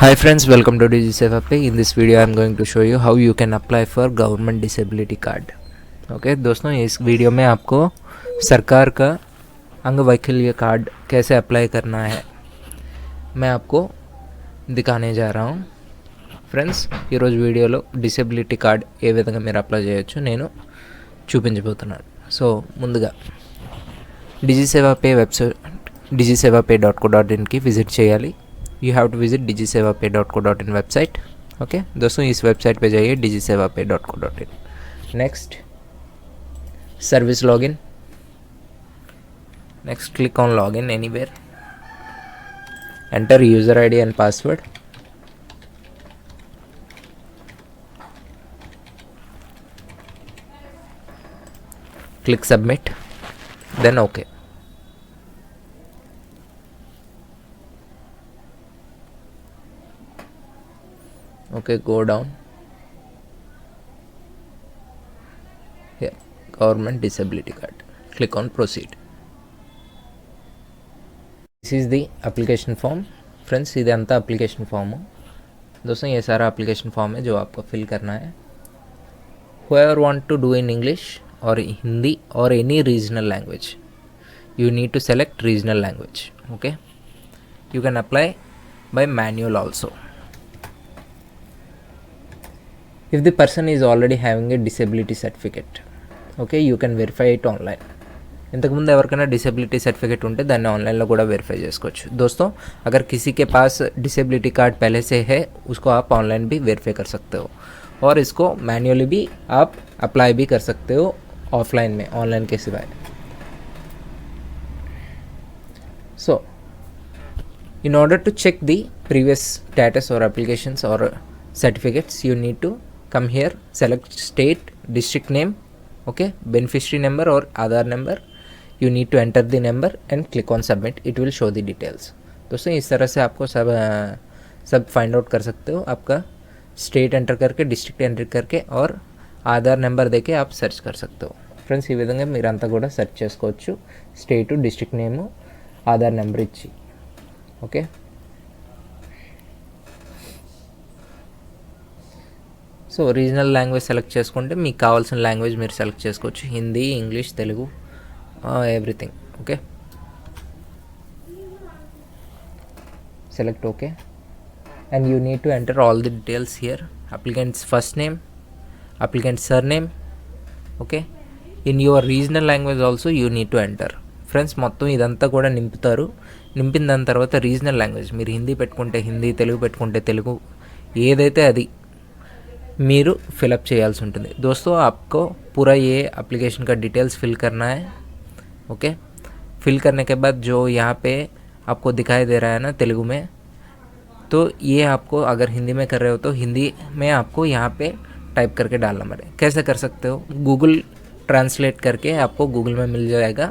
Hi friends, welcome to DigiSeva Pay. In this video I am going to show you how you can apply for government disability card. Okay दोस्तों, इस video में आपको सरकार का अंगवैकल्य card कैसे apply करना है मैं आपको दिखाने जा रहा हूँ. ఫ్రెండ్స్, ఈరోజు వీడియోలో డిసెబిలిటీ కార్డ్ ఏ విధంగా మీరు అప్లై చేయొచ్చు నేను చూపించబోతున్నాను. సో ముందుగా డిజిసేవాపే వెబ్సైట్ digisevaPay.co.inకి విజిట్ చేయాలి. You have to visit digisevaPay.co.in website. Okay दोस्तों, इस वेबसाइट पे जाइए digisevaPay.co.in. Next service login. Next click on login anywhere. Enter user ID and password. Click submit, then okay. Okay, go down here, government disability card. Click on proceed. This is the application form. Friends, ఇది అంతా application form. दोस्तों, ये सारा application form है जो आपको fill करना है. whoever want to do in English or Hindi or any regional language, you need to select regional language. Okay, you can apply by manual also. If the person is already having a disability certificate, okay, you can verify it online. ఇంతకుముందు ఎవరికైనా disability certificate ఉంటే దాన్ని ఆన్లైన్లో కూడా verify చేసుకోవచ్చు. दोस्तों, अगर किसी के पास डिसेबिलिटी कार्ड पहले से है उसको आप ऑनलाइन भी वेरीफाई कर सकते हो और इसको मैन्युअली भी आप अप्लाई भी कर सकते हो ऑफलाइन में, ऑनलाइन के सिवाय. So in order to check the previous status or applications or certificates, you need to come here, select state, district name, okay, beneficiary number or Aadhaar number. You need to enter the number and click on submit. It will show the details. दोस्तों, इस तरह से आपको सब find out कर सकते हो. आपका स्टेट एंटर करके, डिस्ट्रिक्ट एंटर करके और ఆధార్ నెంబర్ देके आप सर्च कर सकते हो. ఫ్రెండ్స్, ఈ విధంగా మీరంతా కూడా సెర్చ్ చేసుకోవచ్చు. స్టేటు, డిస్ట్రిక్ట్ నేము, ఆధార్ నెంబర్ ఇచ్చి. Okay, so regional language select చేసుకుంటే మీకు కావాల్సిన లాంగ్వేజ్ మీరు సెలెక్ట్ చేసుకోవచ్చు. Hindi, English, Telugu, everything. Okay, select okay and you need to enter all the details here. Applicants first name, applicant surname. Okay, in your regional language also you need to enter. Friends, మొత్తం ఇదంతా కూడా నింపుతారు. నింపిన దాని తర్వాత regional language మీరు హిందీ పెట్టుకుంటే హిందీ, తెలుగు పెట్టుకుంటే తెలుగు, ఏదైతే అది మీరు फिलअप చేయాల్సి ఉంటుంది. दोस्तों, आपको पूरा ये एप्लीकेशन का डिटेल्स फिल करना है. ओके, फिल करने के बाद जो यहाँ पे आपको दिखाई दे रहा है ना तेलुगु में, तो ये आपको अगर हिंदी में कर रहे हो तो हिंदी में आपको यहाँ पे टाइप करके डालना पड़ेगा. कैसे कर सकते हो? गूगल ट्रांसलेट करके आपको गूगल में मिल जाएगा.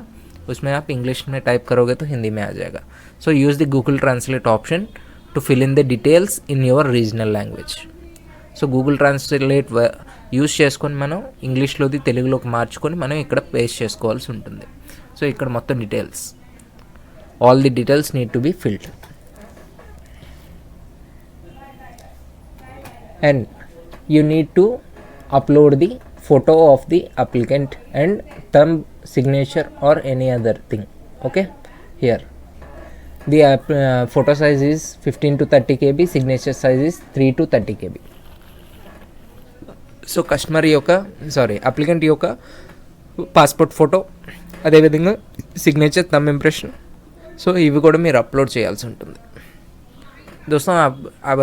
उसमें आप इंग्लिश में टाइप करोगे तो हिंदी में आ जाएगा. So use the Google translate option to fill in the details in your regional language. So Google translate use చేసుకొని మనం ఇంగ్లీష్లోది తెలుగులోకి మార్చుకొని మనం ఇక్కడ పేస్ట్ చేసుకోవాల్సి ఉంటుంది. సో ఇక్కడ మొత్తం details, all the details need to be filled. And you need to upload the photo of the applicant and thumb signature or any other thing. Okay, here the photo size is 15 to 30 KB, signature size is 3 to 30 KB. So customer యొక్క applicant యొక్క passport photo, అదేవిధంగా signature, thumb impression, so ఇవి కూడా మీరు upload చేయాల్సి ఉంటుంది. दोस्तों, आप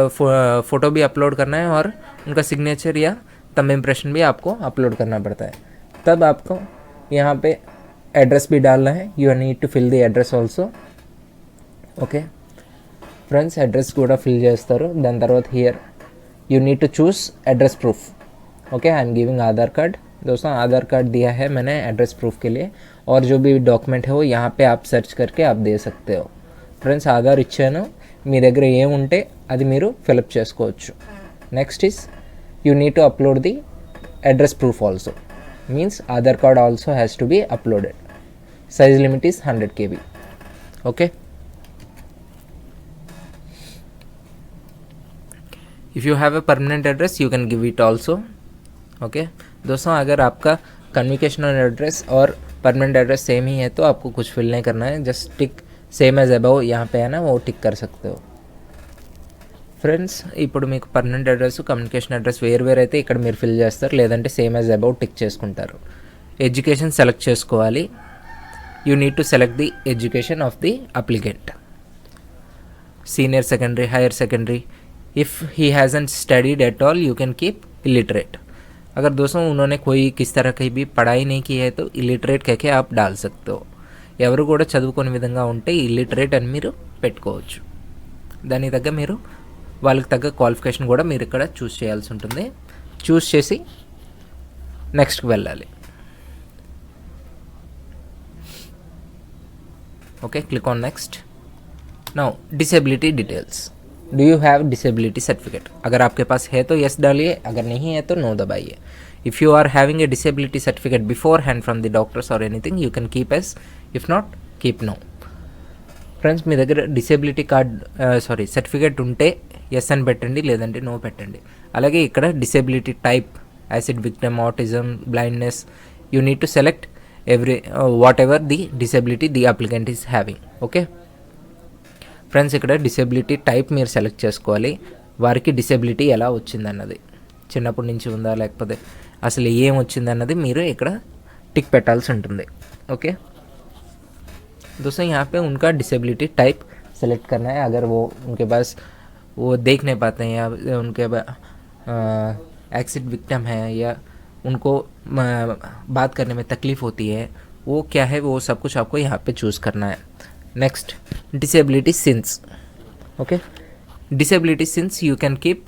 फ़ोटो भी अपलोड करना है और उनका सिग्नेचर या थंब इम्प्रेशन भी आपको अपलोड करना पड़ता है. तब आपको यहाँ पे एड्रेस भी डालना है. You need to fill the address also. Okay friends, address కూడా ఫిల్ చేస్తారు. దాని తర్వాత here you need to choose address proof. Okay, I am giving Aadhaar card. दोस्तों, आधार कार्ड दिया है मैंने एड्रेस प्रूफ के लिए और जो भी डॉक्यूमेंट है वो यहाँ पे आप सर्च करके आप दे सकते हो. ఫ్రెండ్స్, ఆధార్ ఇచ్చాను, మీ దగ్గర ఏముంటే అది మీరు ఫిలప్ చేసుకోవచ్చు. Next is you need to upload the address proof also. Means Aadhaar card also has to be uploaded. Size limit is 100 KB. Okay, if you have a permanent address you can give it also. Okay दोस्तों, अगर आपका communicational address और permanent address same ही है तो आपको कुछ fill नहीं करना है, just tick same as above यहाँ पे है ना, वो टिक कर सकते हो ఫ్రెండ్స్. ఇప్పుడు మీకు పర్మనెంట్ అడ్రస్ కమ్యూనికేషన్ అడ్రస్ వేరు అయితే ఇక్కడ మీరు ఫిల్ చేస్తారు, లేదంటే సేమ్ యాజ్ అబౌవ్ టిక్ చేసుకుంటారు. ఎడ్యుకేషన్ సెలెక్ట్ చేసుకోవాలి. You need to select the education of the applicant. Senior secondary, higher secondary. If he hasn't studied at all you can keep illiterate. अगर दोस्तों उन्होंने कोई किस तरह की भी पढ़ाई नहीं की है तो इलिटरेट कह के आप डाल सकते हो. ఎవరు కూడా చదువుకునే విధంగా ఉంటే ఇల్లిటరేట్ అని మీరు పెట్టుకోవచ్చు. దానికి తగ్గ మీరు వాళ్ళకి తగ్గ క్వాలిఫికేషన్ కూడా మీరు ఇక్కడ చూస్ చేయాల్సి ఉంటుంది. చూస్ చేసి నెక్స్ట్కి వెళ్ళాలి. Okay click on next. Now disability details. Do you have disability certificate? अगर आपके पास है तो यस डालिए, अगर नहीं है तो नो दबाइए. If you are having a disability certificate beforehand from the doctors और anything you can keep yes, if not keep no. Friends మీ దగ్గర డిసేబిలిటీ కార్డ్ సర్టిఫికేట్ ఉంటే ఎస్ అని పెట్టండి, లేదంటే నో పెట్టండి. అలాగే ఇక్కడ disability type acid victim, autism, blindness, you need to select every whatever the disability the applicant is having. Okay friends, ఇక్కడ డిసేబిలిటీ టైప్ మీరు సెలెక్ట్ చేసుకోవాలి. వారికి డిసేబిలిటీ ఎలా వచ్చిందన్నది, చిన్నప్పటి నుంచి ఉందా లేకపోతే అసలు ఏం వచ్చిందన్నది మీరు ఇక్కడ టిక్ పెట్టాల్సి ఉంటుంది. ఓకే दोस्तों यहाँ पे उनका डिसेबिलिटी टाइप सेलेक्ट करना है. अगर वो उनके पास वो देख नहीं पाते हैं या उनके एक्सिड विक्टिम है या उनको बात करने में तकलीफ़ होती है, वो क्या है वो सब कुछ आपको यहाँ पे चूज़ करना है. Next disability since. Okay disability since you can keep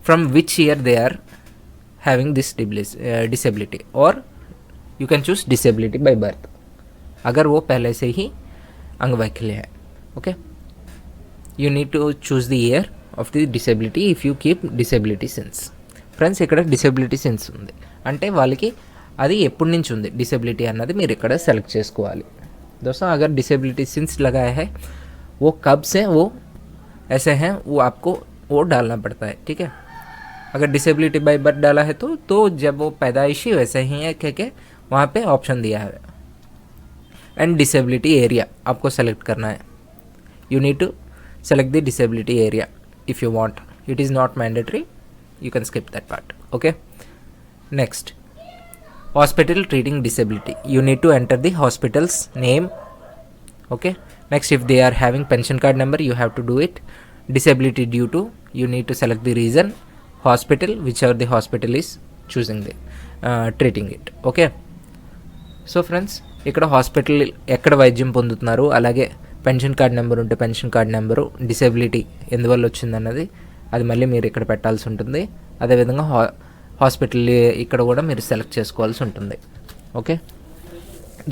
from which year they are having this disability और you can choose disability by birth अगर वो पहले से ही अंगवैकल्य है. Okay you need to choose the year of the disability if you keep disability since. Friends ఇక్కడ disability since ఉంది అంటే వాళ్ళకి అది ఎప్పటి నుంచి ఉంది డిసేబిలిటీ అన్నది మీరు ఇక్కడ సెలెక్ట్ చేసుకోవాలి. दोस्तों अगर डिसेबिलिटी सिंस लगाया है वो कब से वो ऐसे हैं वो आपको वो डालना पड़ता है. ठीक है, अगर डिसेबिलिटी बाय बर्थ डाला है तो जब वो पैदाइशी वैसे ही है कह के वहाँ पे ऑप्शन दिया है. एंड डिसेबिलिटी एरिया आपको सेलेक्ट करना है. You need to select the disability area if you want. It is not mandatory, you can skip that part. Okay next hospital treating disability. You need to enter the hospital's name. Okay next if they are having pension card number you have to do it. Disability due to you need to select the reason, hospital whichever the hospital is choosing the treating it. Okay so friends ఇక్కడ hospital ఎక్కడ వైద్యం పొందుతున్నారు, అలాగే pension card number ఉంటే pension card number, disability ఎందువల్ల వచ్చిందన్నది అది మళ్ళీ మీరు ఇక్కడ పెట్టాల్సి ఉంటుంది. అదేవిధంగా हॉस्पिटल ఇక్కడ కూడా మీరు సెలెక్ట్ చేసుకోవాల్సి ఉంటుంది. ओके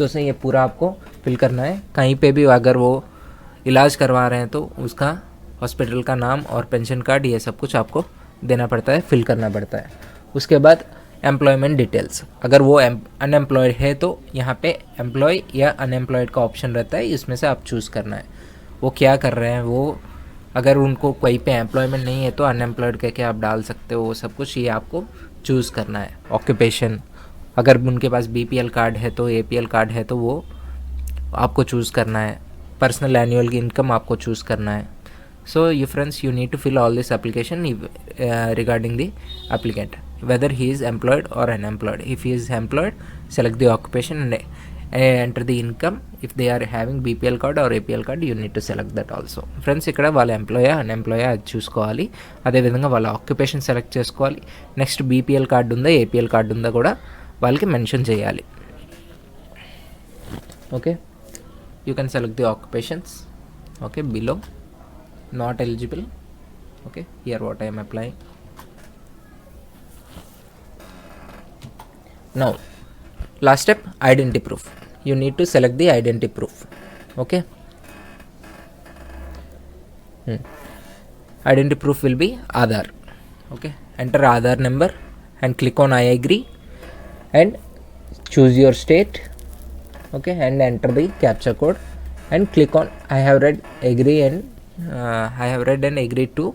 दोस्तों ये पूरा आपको फिल करना है. कहीं पे भी अगर वो इलाज करवा रहे हैं तो उसका हॉस्पिटल का नाम और पेंशन कार्ड ये सब कुछ आपको देना पड़ता है, फिल करना पड़ता है. उसके बाद एम्प्लॉयमेंट डिटेल्स. अगर वो अनएम्प्लॉयड है तो यहाँ पे एम्प्लॉय या अनएम्प्लॉयड का ऑप्शन रहता है, इसमें से आप चूज़ करना है वो क्या कर रहे हैं. वो अगर उनको कोई पे एम्प्लॉयमेंट नहीं है तो अनएम्प्लॉयड कह के आप डाल सकते हो. वो सब कुछ ये आपको चूज़ करना है. ऑक्यूपेशन अगर उनके पास बीपीएल कार्ड है तो एपीएल कार्ड है तो वो आपको चूज़ करना है. पर्सनल एनुअल की इनकम आपको चूज़ करना है. So you friends you need to fill all this application regarding the applicant whether he is employed or unemployed. If he is employed select the occupation and enter the income. If they are having BPL card or APL card you need to select that also. Friends ఇక్కడ వాళ్ళ ఎంప్లాయా అన్ఎంప్లాయా అది చూసుకోవాలి. అదేవిధంగా వాళ్ళ occupation select చేసుకోవాలి. Next BPL card ఉందా APL card ఉందా కూడా వాళ్ళకి మెన్షన్ చేయాలి. Okay you can select the occupations. Okay below not eligible. Okay here what I'm applying. Now last step identity proof. You need to select the identity proof. Okay identity proof will be Aadhaar. Okay enter Aadhaar number and click on I agree and choose your state. Okay and enter the captcha code and click on I have read agree and I have read and agreed to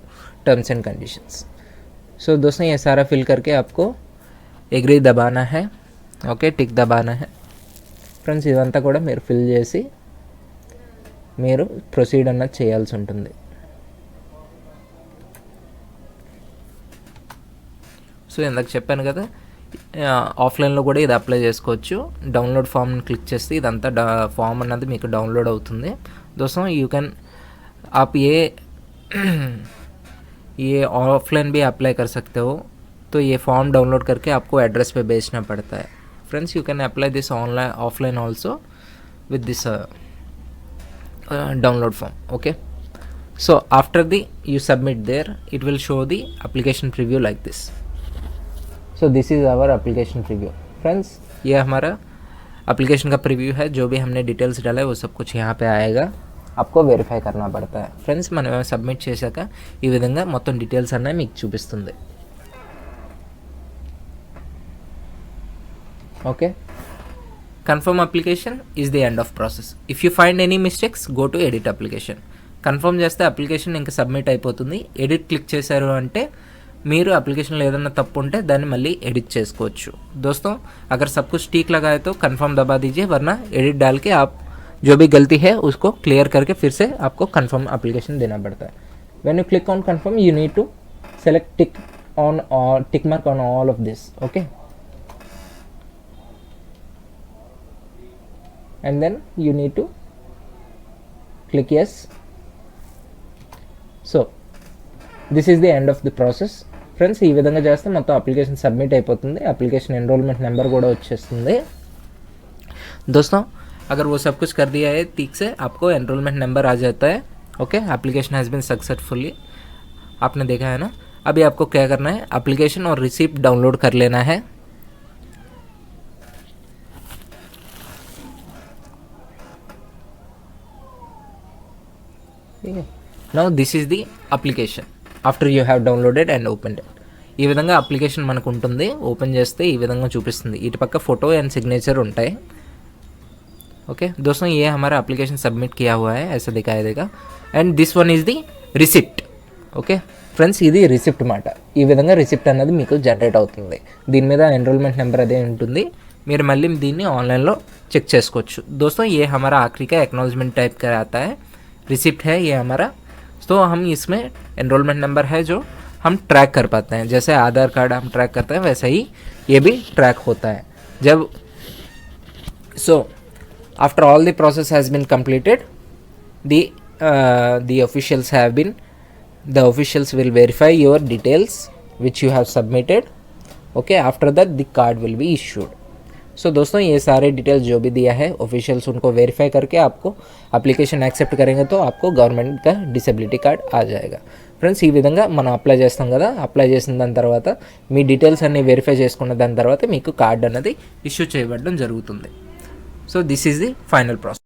terms and conditions. सो दोस्तों ये सारा fill करके आपको agree दबाना है, okay, tick దబానా है friends. ఇదంతా కూడా మీరు ఫిల్ చేసి మీరు ప్రొసీడ్ అన్నది చేయాల్సి ఉంటుంది. సో ఇందాక చెప్పాను కదా, ఆఫ్లైన్లో కూడా ఇది అప్లై చేసుకోవచ్చు. డౌన్లోడ్ ఫామ్ని క్లిక్ చేస్తే ఇదంతా ఫామ్ అన్నది మీకు డౌన్లోడ్ అవుతుంది. दोस्तों यू कैन आप ये ऑफलाइन भी अप्लाई कर सकते हो. तो ये फॉर्म डाउनलोड करके आपको एड्रेस पे भेजना पड़ता है. Friends you can apply this online offline also with this download form. Okay, so after you submit there, it will show the application preview like this. So this is our application preview. Friends ये हमारा application का preview है. जो भी हमने details डाला है वो सब कुछ यहाँ पे आएगा. आपको వెరిఫై करना पड़ता है. ఫ్రెండ్స్ మనం సబ్మిట్ చేశాక ఈ విధంగా మొత్తం డీటెయిల్స్ అన్నీ మీకు చూపిస్తుంది. Okay, confirm application is the end of process. If you find any mistakes go to edit application. Confirm చేస్తే అప్లికేషన్ ఇంకా సబ్మిట్ అయిపోతుంది. ఎడిట్ క్లిక్ చేశారు అంటే మీరు అప్లికేషన్లో ఏదైనా తప్పు ఉంటే దాన్ని మళ్ళీ ఎడిట్ చేసుకోవచ్చు. दोस्तों अगर सब कुछ ठीक लगा है तो कन्फर्म दबा दीजिए, वरना एडिट डाल के आप जो भी गलती है उसको क्लियर करके फिर से आपको कन्फर्म एप्लीकेशन देना पड़ता है. When you click on confirm you need to select tick mark on all of this. Okay, and then you need to click yes. So this is the end of the process. Friends ఈ విధంగా చేస్తే మొత్తం application submit అయిపోతుంది. Application enrolment number కూడా వచ్చేస్తుంది. दोस्तों अगर वो सब कुछ कर दिया है ठीक से, आपको एनरोलमेंट नंबर आ जाता है. Okay, application has been successfully, आपने देखा है ना. अभी आपको क्या करना है, एप्लीकेशन और रिसिप्ट डाउनलोड कर लेना है. Now this is the application after you have downloaded and opened it. ఈ విధంగా అప్లికేషన్ మనకు ఉంటుంది. ఓపెన్ చేస్తే ఈ విధంగా చూపిస్తుంది. ఇటు పక్క ఫోటో అండ్ సిగ్నేచర్ ఉంటాయి. ओके दोस्तों ये हमारा एप्लीकेशन सबमिट किया हुआ है, ऐसा दिखाई देगा. And this one is the receipt. Okay friends, ఇది రిసిప్ట్ మాట. ఈ విధంగా రిసిప్ట్ అన్నది మీకు జనరేట్ అవుతుంది. దీని మీద ఎన్రోల్మెంట్ నెంబర్ అదే ఉంటుంది. మీరు మళ్ళీ దీన్ని ఆన్లైన్లో చెక్ చేసుకోవచ్చు. दोस्तों ये हमारा आखिरी का एक्नॉलेजमेंट टाइप का आता है. रिसिप्ट है ये हमारा. तो हम इसमें एनरोलमेंट नंबर है जो हम ट्रैक कर पाते हैं. जैसे आधार कार्ड हम ट्रैक करते हैं वैसा ही ये भी ट्रैक होता है. जब after all the process has been completed, the officials will verify your details which you have submitted. Okay, after that the card will be issued. सो दोस्तों ये सारे डिटेल्स जो भी दिया है ऑफिशियल्स उनको वेरीफाई करके आपको అప్లికేషన్ యాక్సెప్ట్ करेंगे तो आपको గవర్నమెంట్ का డిసెబిలిటీ కార్డ్ आ जाएगा. ఫ్రెండ్స్ ఈ విధంగా మనం అప్లై చేస్తాం కదా, అప్లై చేసిన దాని తర్వాత మీ డీటెయిల్స్ అన్ని వెరిఫై చేసుకున్న దాని తర్వాత మీకు కార్డ్ అనేది ఇష్యూ చేయబడడం జరుగుతుంది. So this is the final process.